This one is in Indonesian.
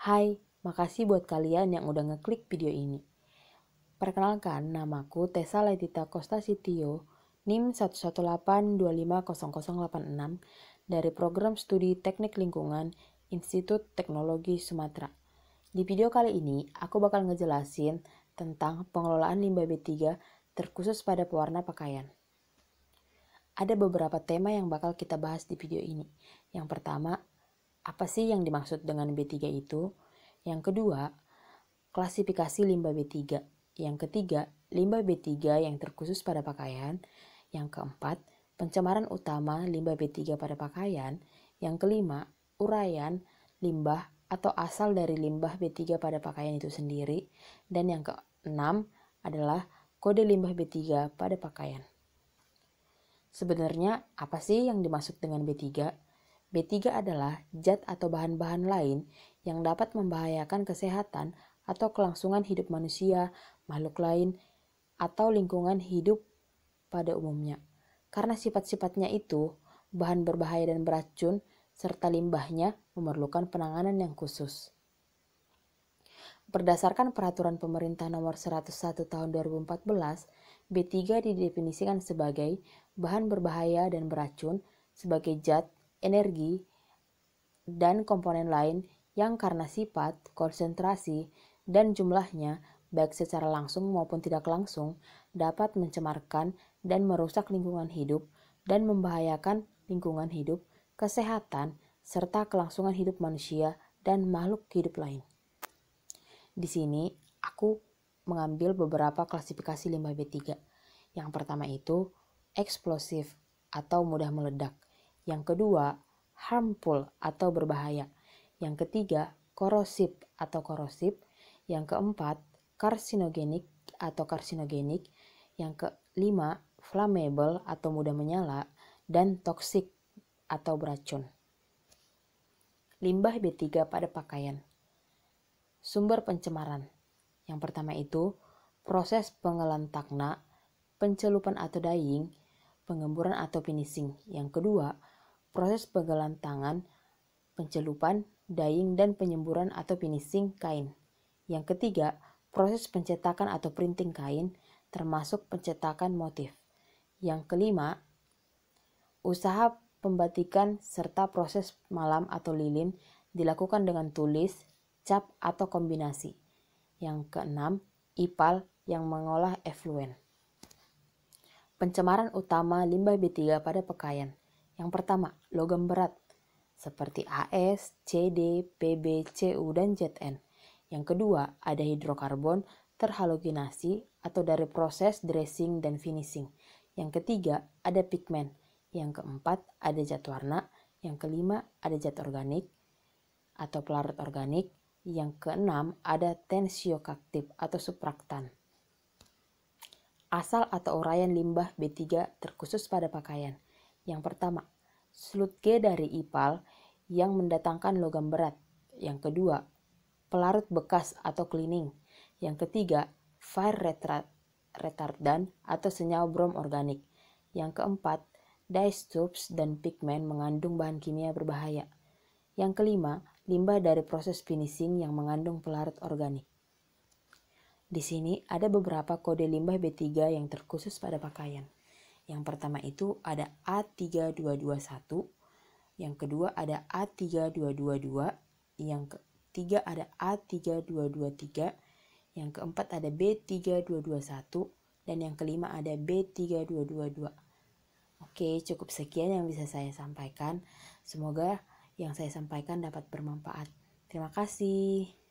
Hai, makasih buat kalian yang udah ngeklik video ini. Perkenalkan, namaku Tessa Letita Costa Sitio, NIM 118250086 dari Program Studi Teknik Lingkungan Institut Teknologi Sumatera. Di video kali ini, aku bakal ngejelasin tentang pengelolaan limbah B3 terkhusus pada pewarna pakaian. Ada beberapa tema yang bakal kita bahas di video ini. Yang pertama, apa sih yang dimaksud dengan B3 itu? Yang kedua, klasifikasi limbah B3. Yang ketiga, limbah B3 yang terkhusus pada pakaian. Yang keempat, pencemaran utama limbah B3 pada pakaian. Yang kelima, uraian limbah atau asal dari limbah B3 pada pakaian itu sendiri. Dan yang keenam adalah kode limbah B3 pada pakaian. Sebenarnya apa sih yang dimaksud dengan B3? B3 adalah zat atau bahan-bahan lain yang dapat membahayakan kesehatan atau kelangsungan hidup manusia, makhluk lain, atau lingkungan hidup pada umumnya. Karena sifat-sifatnya itu, bahan berbahaya dan beracun, serta limbahnya memerlukan penanganan yang khusus. Berdasarkan Peraturan Pemerintah Nomor 101 Tahun 2014, B3 didefinisikan sebagai bahan berbahaya dan beracun sebagai zat, energi, dan komponen lain yang karena sifat, konsentrasi, dan jumlahnya baik secara langsung maupun tidak langsung dapat mencemarkan dan merusak lingkungan hidup dan membahayakan lingkungan hidup, kesehatan, serta kelangsungan hidup manusia dan makhluk hidup lain. Di sini aku mengambil beberapa klasifikasi limbah B3. Yang pertama itu eksplosif atau mudah meledak. Yang kedua, harmful atau berbahaya. Yang ketiga, korosif atau korosif. Yang keempat, karsinogenik atau karsinogenik. Yang kelima, flammable atau mudah menyala. Dan toksik atau beracun. Limbah B3 pada pakaian. Sumber pencemaran. Yang pertama itu proses pengelantakna, pencelupan atau dyeing, pengemburan atau finishing. Yang kedua, proses penggelantangan, pencelupan, dyeing, dan penyemburan atau finishing kain. Yang ketiga, proses pencetakan atau printing kain, termasuk pencetakan motif. Yang kelima, usaha pembatikan serta proses malam atau lilin dilakukan dengan tulis, cap, atau kombinasi. Yang keenam, IPAL yang mengolah efluen. Pencemaran utama limbah B3 pada pakaian. Yang pertama, logam berat seperti AS, CD, PB, CU, dan ZN. Yang kedua, ada hidrokarbon terhalogenasi atau dari proses dressing dan finishing. Yang ketiga, ada pigmen. Yang keempat, ada zat warna. Yang kelima, ada zat organik atau pelarut organik. Yang keenam, ada tensiokaktif atau supraktan. Asal atau uraian limbah B3 terkhusus pada pakaian. Yang pertama, sludge dari IPAL yang mendatangkan logam berat. Yang kedua, pelarut bekas atau cleaning. Yang ketiga, fire retardant atau senyawa brom organik. Yang keempat, dyestuffs dan pigmen mengandung bahan kimia berbahaya. Yang kelima, limbah dari proses finishing yang mengandung pelarut organik. Di sini ada beberapa kode limbah B3 yang terkhusus pada pakaian. Yang pertama itu ada A3221, yang kedua ada A3222, yang ketiga ada A3223, yang keempat ada B3221, dan yang kelima ada B3222. Oke, cukup sekian yang bisa saya sampaikan. Semoga yang saya sampaikan dapat bermanfaat. Terima kasih.